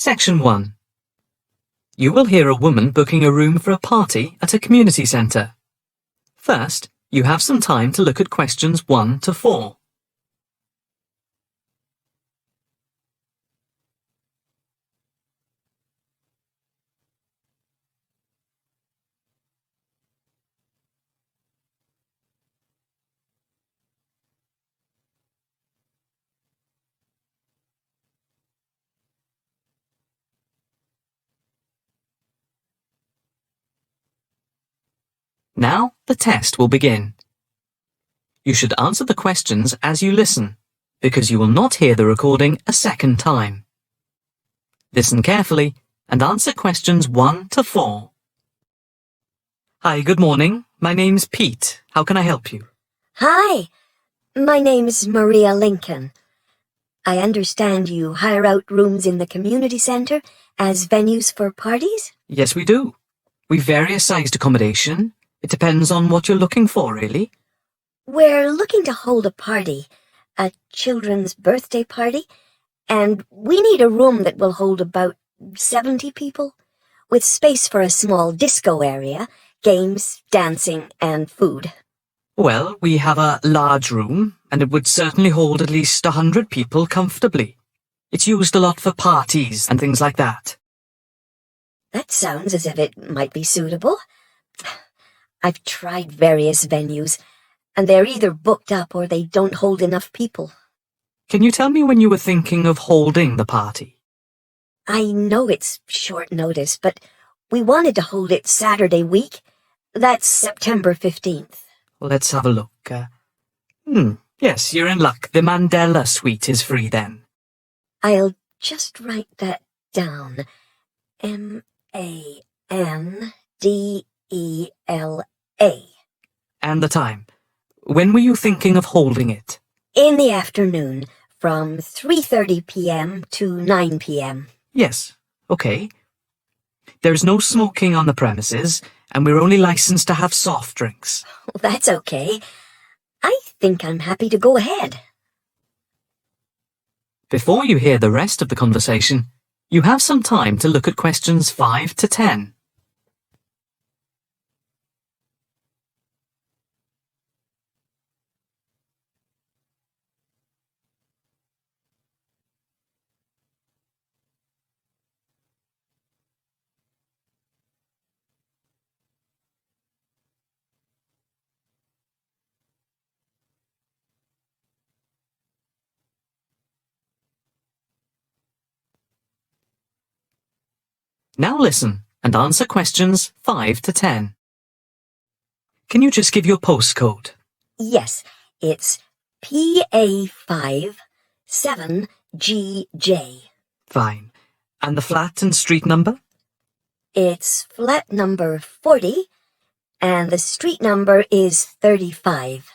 Section 1. You will hear a woman booking a room for a party at a community centre. First, you have some time to look at questions 1 to 4. Now, the test will begin. You should answer the questions as you listen, because you will not hear the recording a second time. Listen carefully and answer questions 1 to 4. Hi, good morning. My name's Pete. How can I help you? Hi, my name's Maria Lincoln. I understand you hire out rooms in the community centre as venues for parties? Yes, we do. We've various sized accommodation. It depends on what you're looking for, really. We're looking to hold a party, a children's birthday party, and we need a room that will hold about 70 people, with space for a small disco area, games, dancing, and food. Well, we have a large room, and it would certainly hold at least 100 people comfortably. It's used a lot for parties and things like that. That sounds as if it might be suitable. I've tried various venues, and they're either booked up or they don't hold enough people. Can you tell me when you were thinking of holding the party? I know it's short notice, but we wanted to hold it Saturday week. That's September 15th. Let's have a look. Yes, you're in luck. The Mandela Suite is free then. I'll just write that down. M-A-N-D-E-L-A. And the time. When were you thinking of holding it? In the afternoon, from 3:30 p.m. to 9 p.m. Yes, okay. There's no smoking on the premises, and we're only licensed to have soft drinks. That's okay. I think I'm happy to go ahead. Before you hear the rest of the conversation, you have some time to look at questions 5 to 10. Now listen and answer questions 5 to 10. Can you just give your postcode? Yes, it's PA5 7GJ. Fine. And the flat and street number? It's flat number 40, and the street number is 35.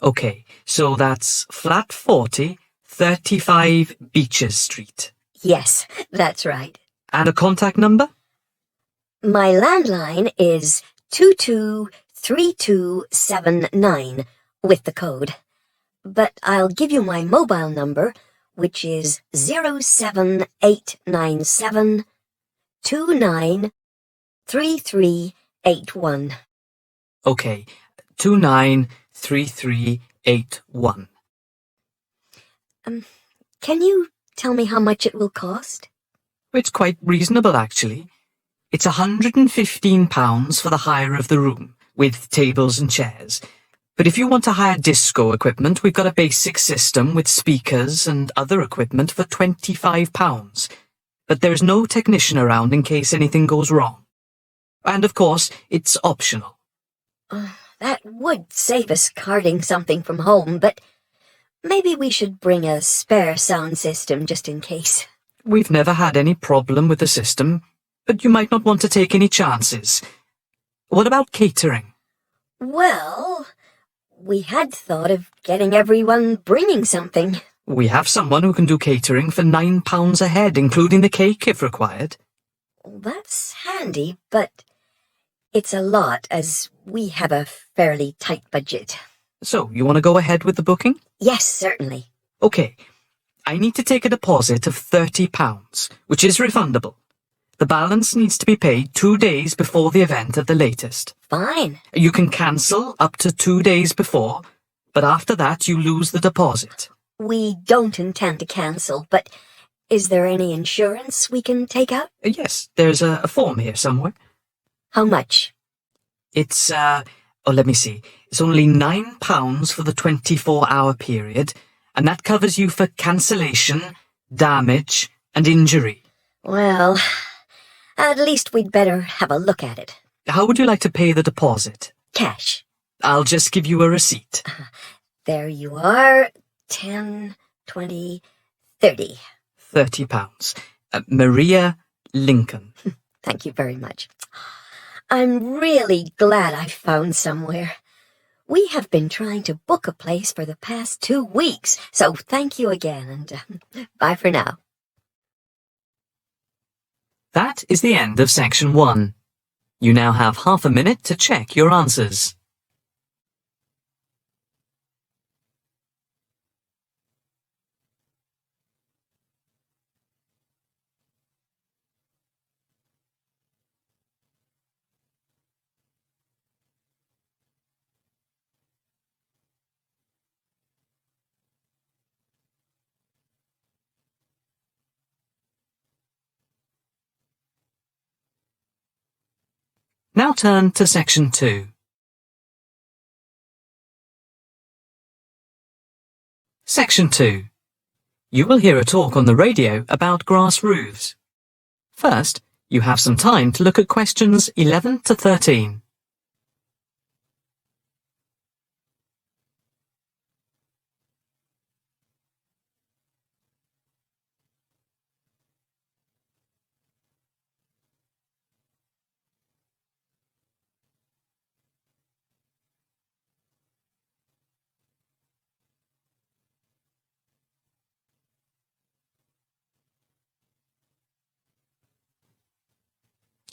Okay, so that's flat 40, 35 Beaches Street. Yes, that's right. And a contact number? My landline is 223279 with the code. But I'll give you my mobile number, which is 07897 293381. Okay, 293381. Can you tell me how much it will cost? It's quite reasonable, actually. It's £115 for the hire of the room, with tables and chairs. But if you want to hire disco equipment, we've got a basic system with speakers and other equipment for £25. But there's no technician around in case anything goes wrong. And of course, it's optional. That would save us carting something from home, but maybe we should bring a spare sound system just in case. We've never had any problem with the system, but you might not want to take any chances. What about catering? Well, we had thought of getting everyone bringing something. We have someone who can do catering for £9 a head, including the cake if required. That's handy, but it's a lot as we have a fairly tight budget. So, you want to go ahead with the booking? Yes, certainly. Okay. I need to take a deposit of £30, which is refundable. The balance needs to be paid 2 days before the event at the latest. Fine. You can cancel up to 2 days before, but after that you lose the deposit. We don't intend to cancel, but is there any insurance we can take out? Yes, there's a form here somewhere. How much? It's, let me see. It's only £9 for the 24-hour period, and that covers you for cancellation, damage, and injury. Well, at least we'd better have a look at it. How would you like to pay the deposit? Cash. I'll just give you a receipt. There you are. 10, 20, 30. £30. Maria Lincoln. Thank you very much. I'm really glad I found somewhere. We have been trying to book a place for the past 2 weeks, so thank you again, and bye for now. That is the end of section 1. You now have half a minute to check your answers. Now turn to section 2. Section 2. You will hear a talk on the radio about grass roofs. First, you have some time to look at questions 11 to 13.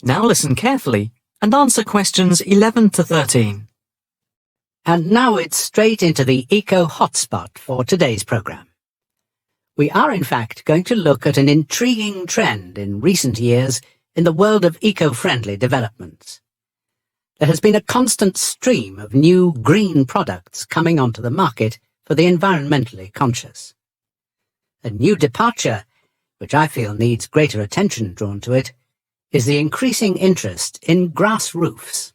Now listen carefully and answer questions 11 to 13. And now it's straight into the eco hotspot for today's programme. We are in fact going to look at an intriguing trend in recent years in the world of eco-friendly developments. There has been a constant stream of new green products coming onto the market for the environmentally conscious. A new departure, which I feel needs greater attention drawn to it, is the increasing interest in grass roofs.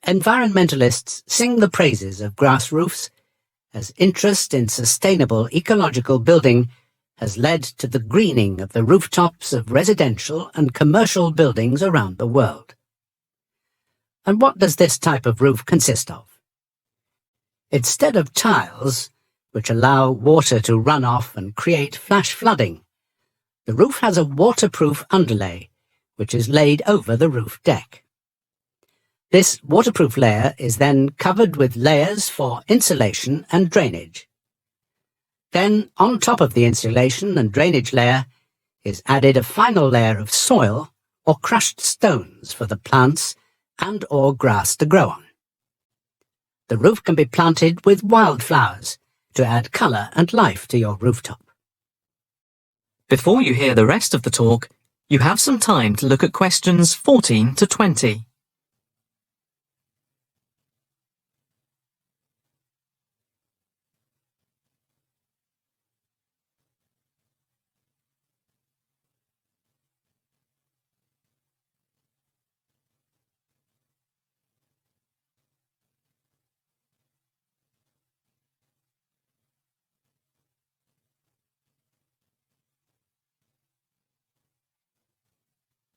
Environmentalists sing the praises of grass roofs as interest in sustainable ecological building has led to the greening of the rooftops of residential and commercial buildings around the world. And what does this type of roof consist of? Instead of tiles, which allow water to run off and create flash flooding, the roof has a waterproof underlay, which is laid over the roof deck. This waterproof layer is then covered with layers for insulation and drainage. Then, on top of the insulation and drainage layer, is added a final layer of soil or crushed stones for the plants and/or grass to grow on. The roof can be planted with wildflowers to add colour and life to your rooftop. Before you hear the rest of the talk, you have some time to look at questions 14 to 20.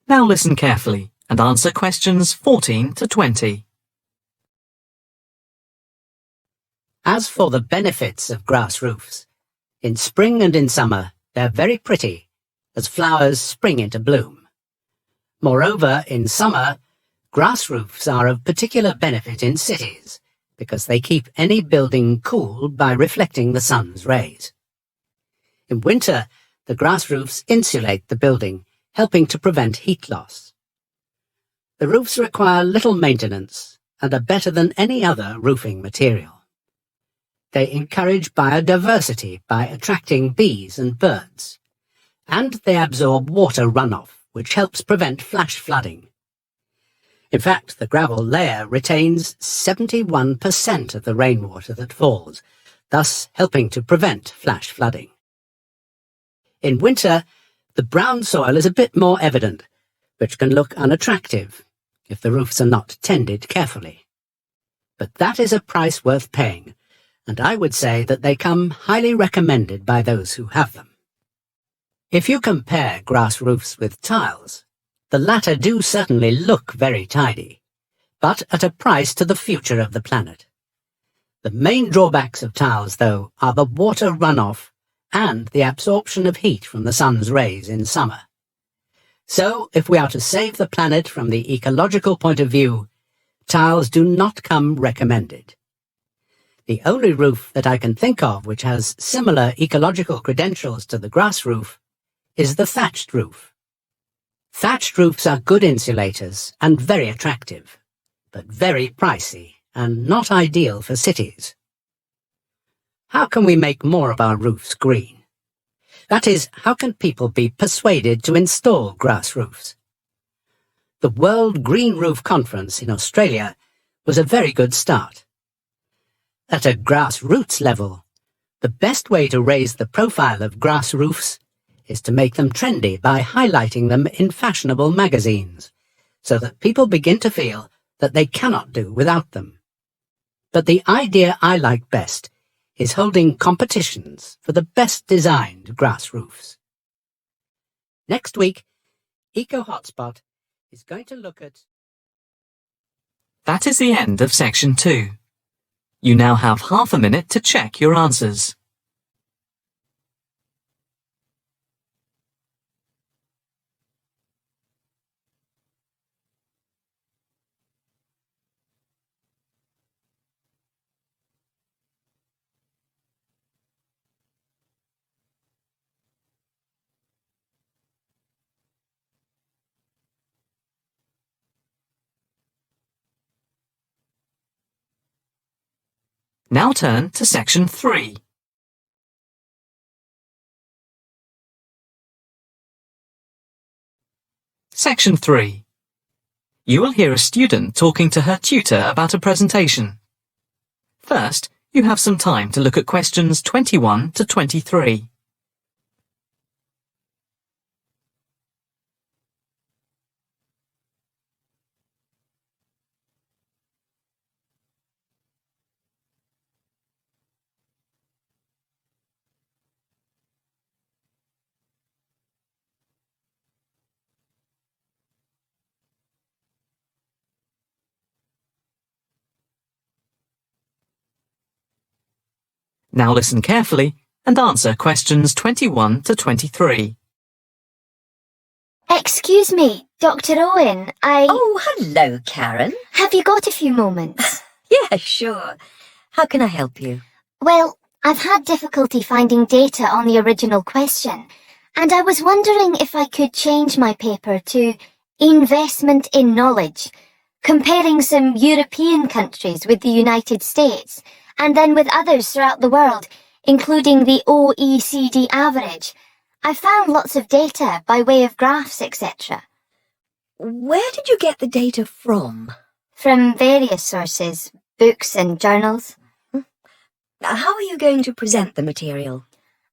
Now listen carefully and answer questions 14 to 20. As for the benefits of grass roofs, in spring and in summer they're very pretty as flowers spring into bloom. Moreover, in summer, grass roofs are of particular benefit in cities because they keep any building cool by reflecting the sun's rays. In winter, the grass roofs insulate the building, helping to prevent heat loss. The roofs require little maintenance and are better than any other roofing material. They encourage biodiversity by attracting bees and birds. And they absorb water runoff, which helps prevent flash flooding. In fact, the gravel layer retains 71% of the rainwater that falls, thus helping to prevent flash flooding. In winter, the brown soil is a bit more evident, which can look unattractive if the roofs are not tended carefully. But that is a price worth paying, and I would say that they come highly recommended by those who have them. If you compare grass roofs with tiles, the latter do certainly look very tidy, but at a price to the future of the planet. The main drawbacks of tiles, though, are the water runoff and the absorption of heat from the sun's rays in summer. So, if we are to save the planet from the ecological point of view, tiles do not come recommended. The only roof that I can think of which has similar ecological credentials to the grass roof is the thatched roof. Thatched roofs are good insulators and very attractive, but very pricey and not ideal for cities. How can we make more of our roofs green? That is, how can people be persuaded to install grass roofs? The World Green Roof Conference in Australia was a very good start. At a grassroots level, the best way to raise the profile of grass roofs is to make them trendy by highlighting them in fashionable magazines, so that people begin to feel that they cannot do without them. But the idea I like best is holding competitions for the best designed grass roofs. Next week, Eco Hotspot is going to look at... That is the end of section 2. You now have half a minute to check your answers. Now turn to section 3. Section 3. You will hear a student talking to her tutor about a presentation. First, you have some time to look at questions 21 to 23. Now listen carefully and answer questions 21 to 23. Excuse me, Dr. Owen, Oh, hello, Karen. Have you got a few moments? Yeah, sure. How can I help you? Well, I've had difficulty finding data on the original question, and I was wondering if I could change my paper to Investment in Knowledge, comparing some European countries with the United States, and then with others throughout the world, including the OECD average. I found lots of data by way of graphs, etc. Where did you get the data from? From various sources, books and journals. How are you going to present the material?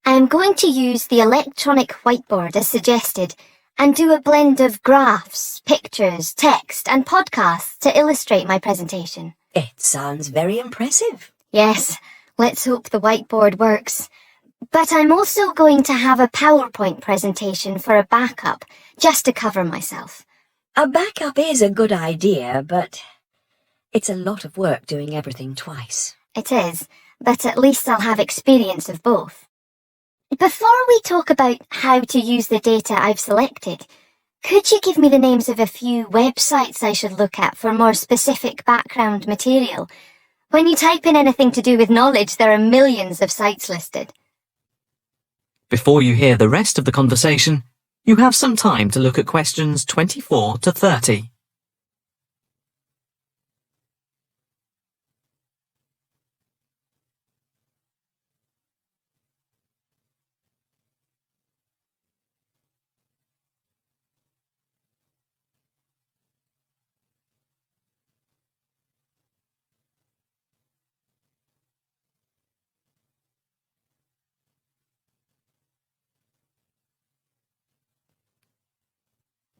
I'm going to use the electronic whiteboard as suggested and do a blend of graphs, pictures, text and podcasts to illustrate my presentation. It sounds very impressive. Yes, let's hope the whiteboard works. But I'm also going to have a PowerPoint presentation for a backup, just to cover myself. A backup is a good idea, but it's a lot of work doing everything twice. It is, but at least I'll have experience of both. Before we talk about how to use the data I've selected, could you give me the names of a few websites I should look at for more specific background material? When you type in anything to do with knowledge, there are millions of sites listed. Before you hear the rest of the conversation, you have some time to look at questions 24 to 30.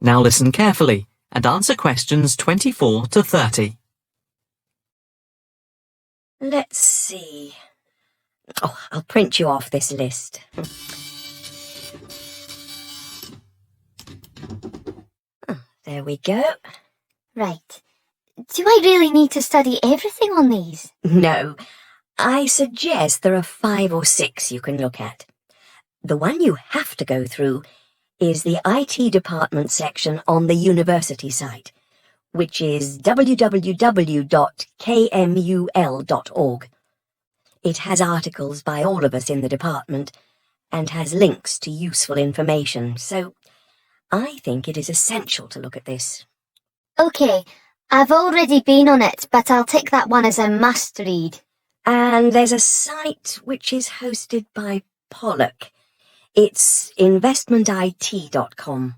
Now listen carefully and answer questions 24 to 30. Let's see. Oh, I'll print you off this list. Oh, there we go. Right. Do I really need to study everything on these? No, I suggest there are 5 or 6 you can look at. The one you have to go through is the IT department section on the university site, which is www.kmul.org. It has articles by all of us in the department and has links to useful information, so I think it is essential to look at this. Okay, I've already been on it, but I'll tick that one as a must read. And there's a site which is hosted by Pollock. It's investmentit.com.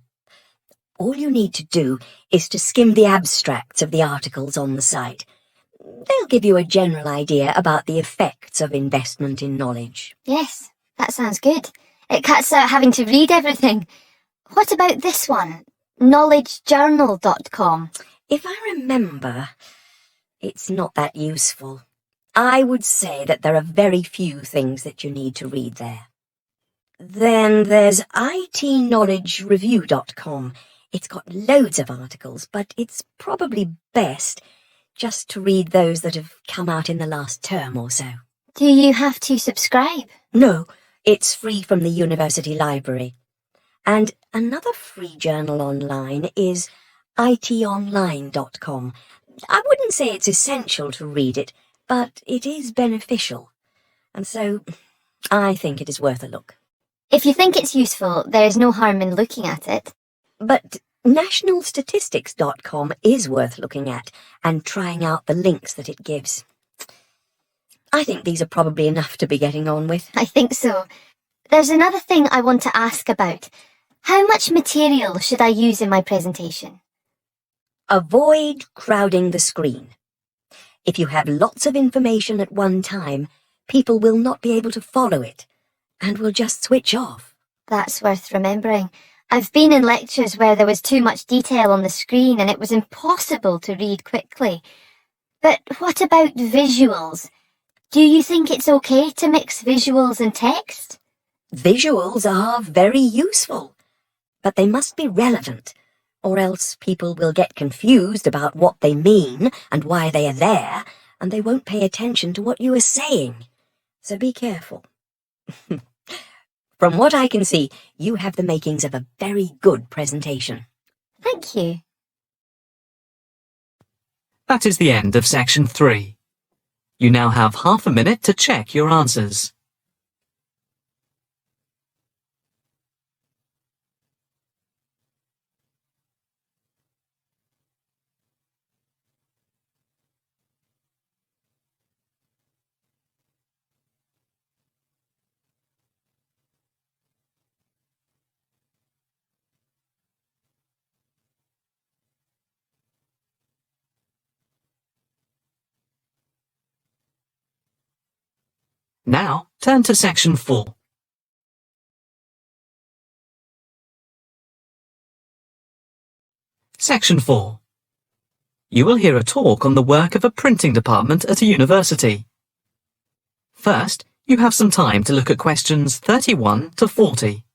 All you need to do is to skim the abstracts of the articles on the site. They'll give you a general idea about the effects of investment in knowledge. Yes, that sounds good. It cuts out having to read everything. What about this one? knowledgejournal.com. If I remember, it's not that useful. I would say that there are very few things that you need to read there. Then there's itknowledgereview.com. It's got loads of articles, but it's probably best just to read those that have come out in the last term or so. Do you have to subscribe? No, it's free from the university library. And another free journal online is itonline.com. I wouldn't say it's essential to read it, but it is beneficial. And so I think it is worth a look. If you think it's useful, there is no harm in looking at it. But nationalstatistics.com is worth looking at and trying out the links that it gives. I think these are probably enough to be getting on with. I think so. There's another thing I want to ask about. How much material should I use in my presentation? Avoid crowding the screen. If you have lots of information at one time, people will not be able to follow it and will just switch off. That's worth remembering. I've been in lectures where there was too much detail on the screen and it was impossible to read quickly. But what about visuals? Do you think it's okay to mix visuals and text? Visuals are very useful, but they must be relevant, or else people will get confused about what they mean and why they are there, and they won't pay attention to what you are saying. So be careful. From what I can see, you have the makings of a very good presentation. Thank you. That is the end of section 3. You now have half a minute to check your answers. Now, turn to section 4. Section 4. You will hear a talk on the work of a printing department at a university. First, you have some time to look at questions 31 to 40.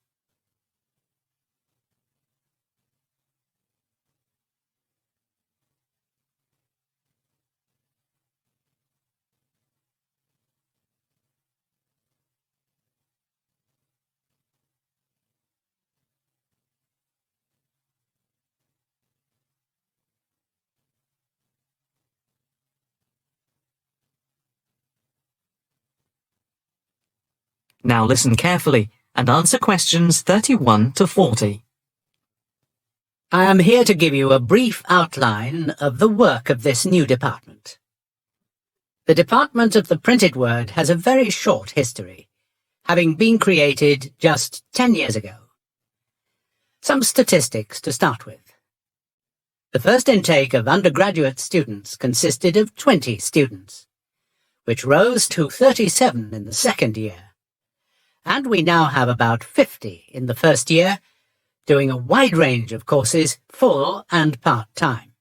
Now listen carefully and answer questions 31 to 40. I am here to give you a brief outline of the work of this new department. The Department of the Printed Word has a very short history, having been created just 10 years ago. Some statistics to start with. The first intake of undergraduate students consisted of 20 students, which rose to 37 in the second year. And we now have about 50 in the first year, doing a wide range of courses, full and part-time.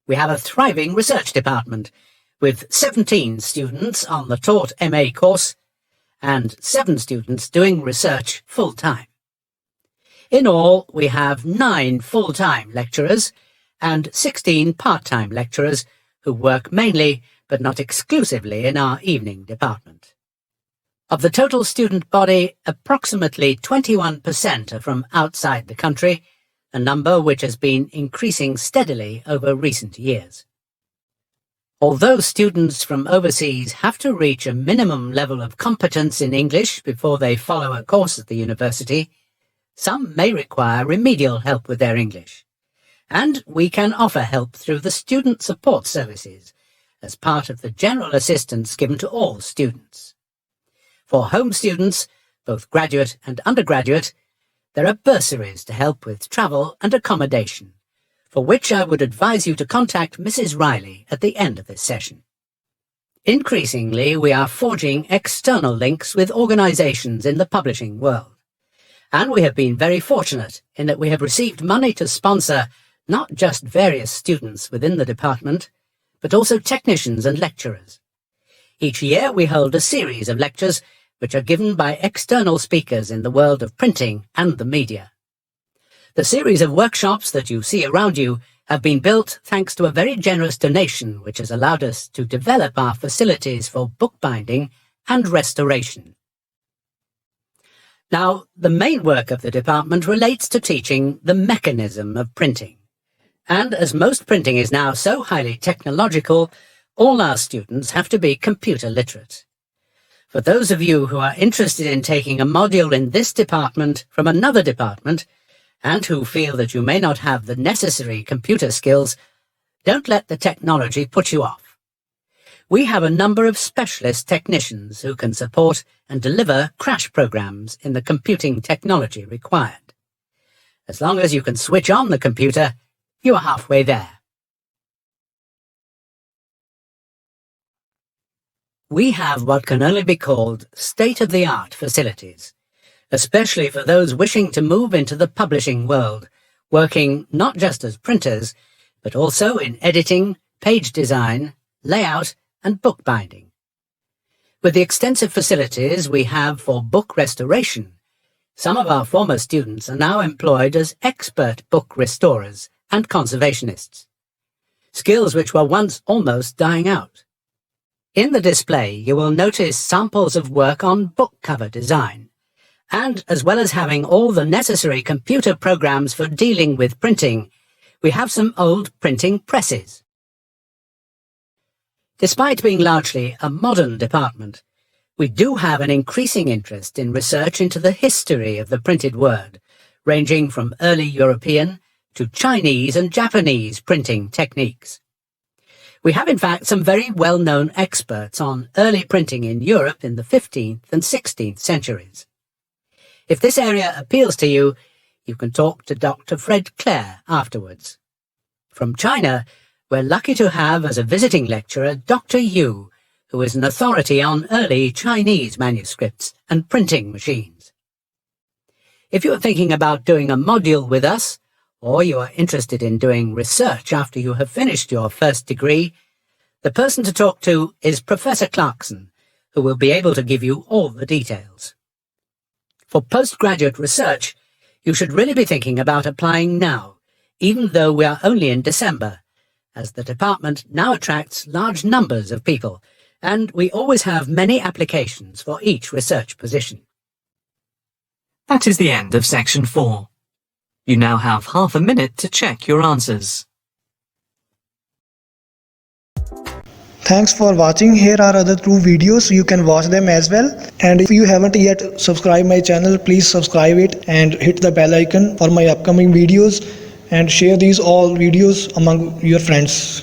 We have a thriving research department with 17 students on the taught MA course and 7 students doing research full-time. In all, we have 9 full-time lecturers and 16 part-time lecturers who work mainly but not exclusively in our evening department. Of the total student body, approximately 21% are from outside the country, a number which has been increasing steadily over recent years. Although students from overseas have to reach a minimum level of competence in English before they follow a course at the university, some may require remedial help with their English, and we can offer help through the Student Support Services as part of the general assistance given to all students. For home students, both graduate and undergraduate, there are bursaries to help with travel and accommodation, for which I would advise you to contact Mrs. Riley at the end of this session. Increasingly, we are forging external links with organisations in the publishing world. And we have been very fortunate in that we have received money to sponsor not just various students within the department, but also technicians and lecturers. Each year we hold a series of lectures which are given by external speakers in the world of printing and the media. The series of workshops that you see around you have been built thanks to a very generous donation which has allowed us to develop our facilities for bookbinding and restoration. Now, the main work of the department relates to teaching the mechanism of printing. And as most printing is now so highly technological, all our students have to be computer literate. For those of you who are interested in taking a module in this department from another department, and who feel that you may not have the necessary computer skills, don't let the technology put you off. We have a number of specialist technicians who can support and deliver crash programs in the computing technology required. As long as you can switch on the computer, you are halfway there. We have what can only be called state-of-the-art facilities, especially for those wishing to move into the publishing world, working not just as printers, but also in editing, page design, layout, and bookbinding. With the extensive facilities we have for book restoration, some of our former students are now employed as expert book restorers and conservationists, skills which were once almost dying out. In the display, you will notice samples of work on book cover design, and as well as having all the necessary computer programs for dealing with printing, we have some old printing presses. Despite being largely a modern department, we do have an increasing interest in research into the history of the printed word, ranging from early European to Chinese and Japanese printing techniques. We have in fact some very well-known experts on early printing in Europe in the 15th and 16th centuries. If this area appeals to you, you can talk to Dr. Fred Clare afterwards. From China, we're lucky to have as a visiting lecturer Dr. Yu, who is an authority on early Chinese manuscripts and printing machines. If you're thinking about doing a module with us, or you are interested in doing research after you have finished your first degree, the person to talk to is Professor Clarkson, who will be able to give you all the details. For postgraduate research, you should really be thinking about applying now, even though we are only in December, as the department now attracts large numbers of people, and we always have many applications for each research position. That is the end of section 4. You now have half a minute to check your answers. Thanks for watching. Here are other 2 videos. You can watch them as well. And if you haven't yet subscribed my channel, please subscribe it and hit the bell icon for my upcoming videos, and share these all videos among your friends.